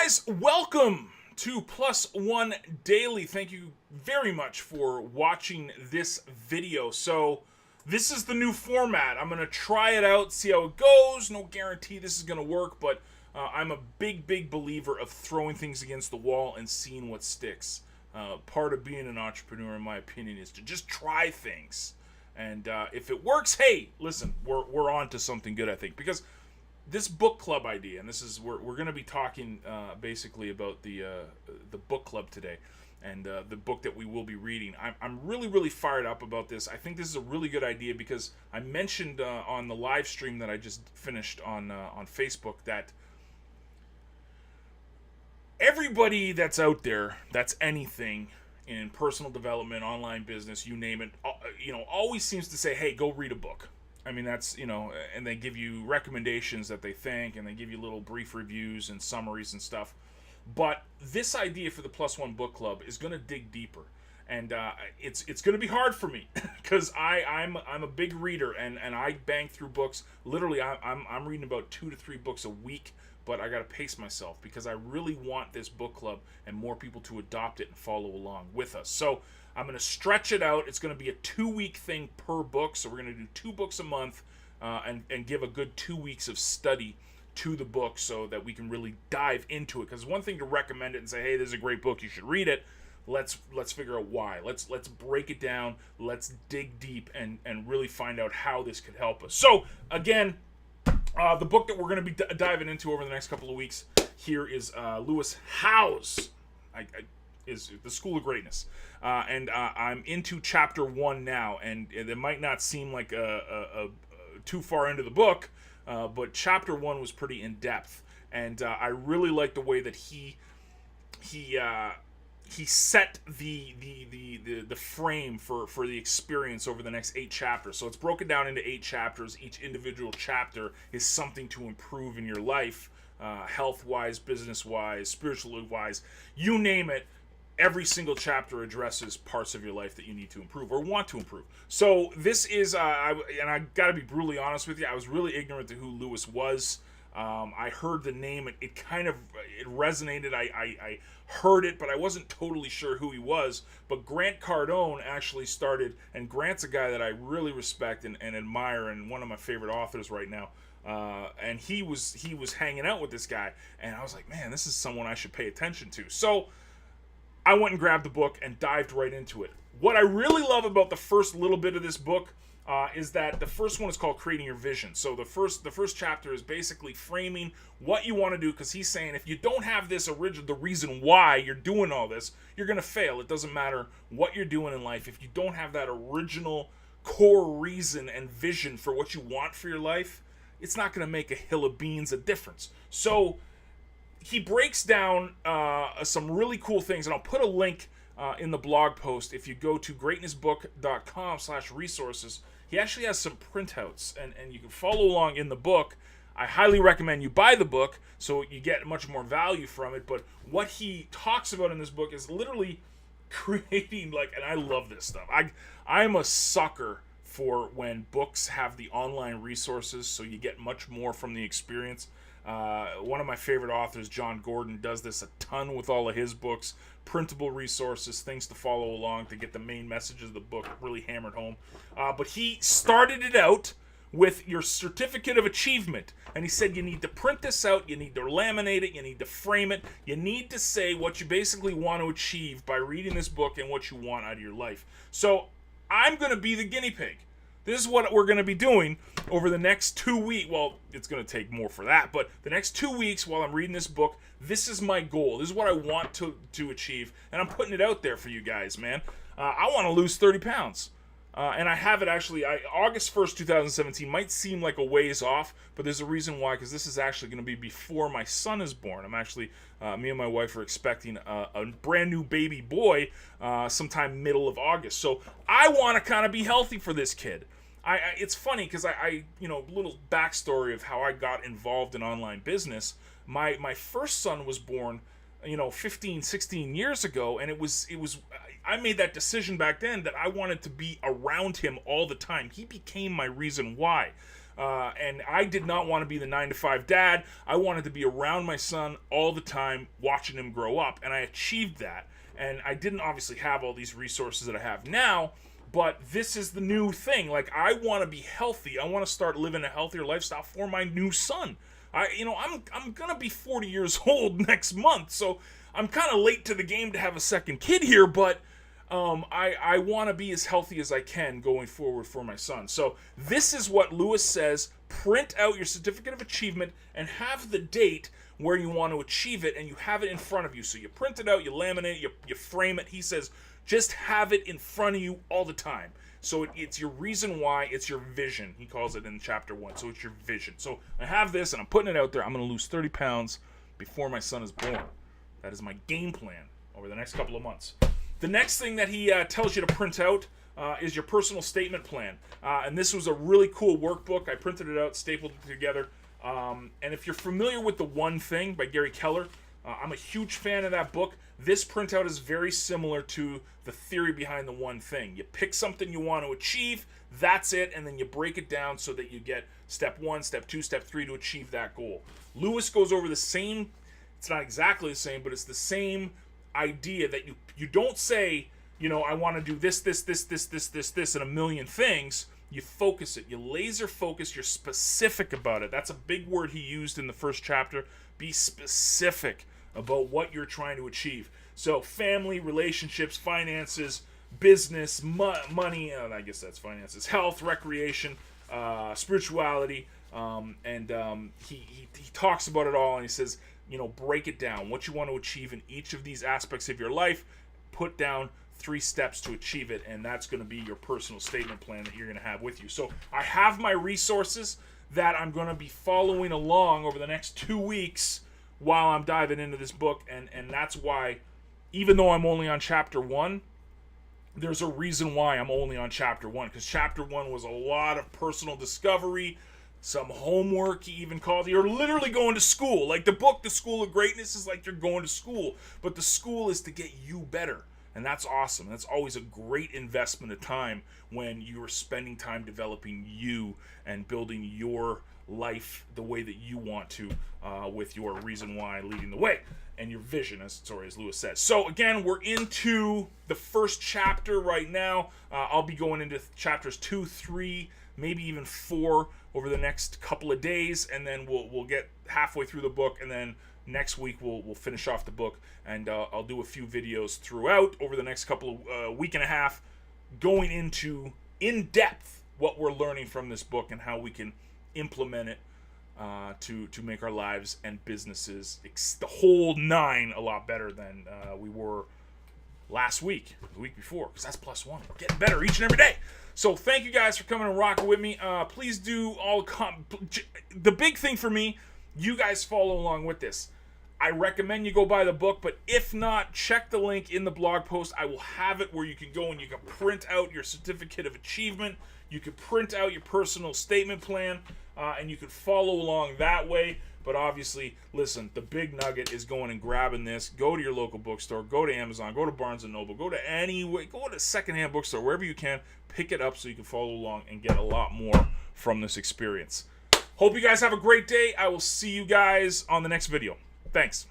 guys, welcome to Plus One Daily. Thank you very much for watching this video. So, this is the new format. I'm going to try it out, see how it goes. No guarantee this is going to work, but I'm a big believer of throwing things against the wall and seeing what sticks. Part of being an entrepreneur, in my opinion, is to just try things. And if it works, hey, listen, we're on to something good, I think. Because this book club idea, and this is we're going to be talking basically about the book club today, and the book that we will be reading. I'm really fired up about this. I think this is a really good idea because I mentioned on the live stream that I just finished on Facebook that everybody that's out there, that's anything in personal development, online business, you name it, always seems to say, hey, go read a book. I mean, that's, and they give you recommendations that they think, and they give you little brief reviews and summaries and stuff. But this idea for the Plus One Book Club is going to dig deeper. And it's going to be hard for me because I'm a big reader, and I bang through books. Literally, I'm reading about 2 to 3 books a week, but I got to pace myself because I really want this book club and more people to adopt it and follow along with us. So I'm going to stretch it out. It's going to be a 2-week thing per book. So we're going to do 2 books a month and give a good 2 weeks of study to the book so that we can really dive into it. Because one thing to recommend it and say, hey, this is a great book, you should read it. Let's figure out why. Let's break it down. Let's dig deep and really find out how this could help us. So again, the book that we're going to be diving into over the next couple of weeks here is Lewis Howes. Is The School of Greatness. And I'm into chapter 1 now, and it might not seem like a too far into the book, but chapter 1 was pretty in-depth, and I really like the way that he set the frame for the experience over the next 8 chapters. So it's broken down into 8 chapters. Each individual chapter is something to improve in your life, health-wise, business-wise, spiritually-wise, you name it. Every single chapter addresses parts of your life that you need to improve or want to improve. So this is, and I got to be brutally honest with you, I was really ignorant to who Lewis was. I heard the name, it resonated. I heard it, but I wasn't totally sure who he was. But Grant Cardone actually started, and Grant's a guy that I really respect and admire, and one of my favorite authors right now. And he was hanging out with this guy, and I was like, man, this is someone I should pay attention to. So I went and grabbed the book and dived right into it. What I really love about the first little bit of this book is that the first one is called Creating Your Vision. So the first chapter is basically framing what you want to do, because he's saying if you don't have this the reason why you're doing all this, you're going to fail. It doesn't matter what you're doing in life. If you don't have that original core reason and vision for what you want for your life, it's not going to make a hill of beans a difference. So he breaks down some really cool things, and I'll put a link in the blog post. If you go to greatnessbook.com/resources, he actually has some printouts, and you can follow along in the book. I highly recommend you buy the book so you get much more value from it. But what he talks about in this book is literally creating, and I love this stuff. I'm a sucker for when books have the online resources, so you get much more from the experience. One of my favorite authors, John Gordon, does this a ton with all of his books. Printable resources, things to follow along to get the main messages of the book really hammered home. But he started it out with your certificate of achievement. And he said you need to print this out, you need to laminate it, you need to frame it, you need to say what you basically want to achieve by reading this book and what you want out of your life. So I'm going to be the guinea pig. This is what we're going to be doing over the next 2 weeks. Well, it's going to take more for that, but the next 2 weeks while I'm reading this book, this is my goal. This is what I want to achieve, and I'm putting it out there for you guys, man. I want to lose 30 pounds, and I have it actually. August 1st, 2017 might seem like a ways off, but there's a reason why, because this is actually going to be before my son is born. I'm actually, me and my wife are expecting a brand new baby boy sometime middle of August. So I want to kind of be healthy for this kid. It's funny because little backstory of how I got involved in online business. My first son was born, 15, 16 years ago, and it was I made that decision back then that I wanted to be around him all the time. He became my reason why. And I did not want to be the 9-to-5 dad. I wanted to be around my son all the time, watching him grow up, and I achieved that. And I didn't obviously have all these resources that I have now, but this is the new thing. Like, I want to be healthy. I want to start living a healthier lifestyle for my new son. I'm gonna be 40 years old next month, so I'm kind of late to the game to have a second kid here, but I want to be as healthy as I can going forward for my son. So this is what Lewis says. Print out your certificate of achievement and have the date where you want to achieve it, and you have it in front of you. So you print it out, you laminate it, you frame it. He says just have it in front of you all the time. So it's your reason why, it's your vision. He calls it in chapter 1. So it's your vision. So I have this, and I'm putting it out there. I'm going to lose 30 pounds before my son is born. That is my game plan over the next couple of months. The next thing that he tells you to print out is your personal statement plan. And this was a really cool workbook. I printed it out, stapled it together. And if you're familiar with The One Thing by Gary Keller, I'm a huge fan of that book. This printout is very similar to the theory behind The One Thing. You pick something you want to achieve, that's it, and then you break it down so that you get step 1, step 2, step 3 to achieve that goal. Lewis goes over the same, it's not exactly the same, but it's the same idea that you don't say, I want to do this, and a million things. You focus it. You laser focus. You're specific about it. That's a big word he used in the first chapter. Be specific about what you're trying to achieve. So family, relationships, finances, business, money, I guess that's finances, health, recreation, spirituality, and he talks about it all, and he says, break it down. What you want to achieve in each of these aspects of your life, put down 3 steps to achieve it, and that's going to be your personal statement plan that you're going to have with you. So I have my resources that I'm going to be following along over the next 2 weeks while I'm diving into this book, and that's why, even though I'm only on chapter 1, there's a reason why I'm only on chapter 1, because chapter 1 was a lot of personal discovery, some homework. He even called, you're literally going to school. Like the book, The School of Greatness, is like you're going to school, but the school is to get you better. And that's awesome. That's always a great investment of time when you are spending time developing you and building your life the way that you want to, with your reason why leading the way and your vision, as Lewis says. So again, we're into the first chapter right now. I'll be going into chapters 2, 3, maybe even 4 over the next couple of days, and then we'll get halfway through the book, and then next week we'll finish off the book, and I'll do a few videos throughout over the next couple of week and a half, going into in depth what we're learning from this book and how we can implement it to make our lives and businesses, the whole 9, a lot better than we were last week, the week before, because that's +1. We're getting better each and every day. So thank you guys for coming and rocking with me. Please do the big thing for me, you guys follow along with this. I recommend you go buy the book, but if not, check the link in the blog post. I will have it where you can go and you can print out your certificate of achievement. You can print out your personal statement plan, and you can follow along that way. But obviously, listen, the big nugget is going and grabbing this. Go to your local bookstore. Go to Amazon. Go to Barnes & Noble. Go to secondhand bookstore, wherever you can. Pick it up so you can follow along and get a lot more from this experience. Hope you guys have a great day. I will see you guys on the next video. Thanks.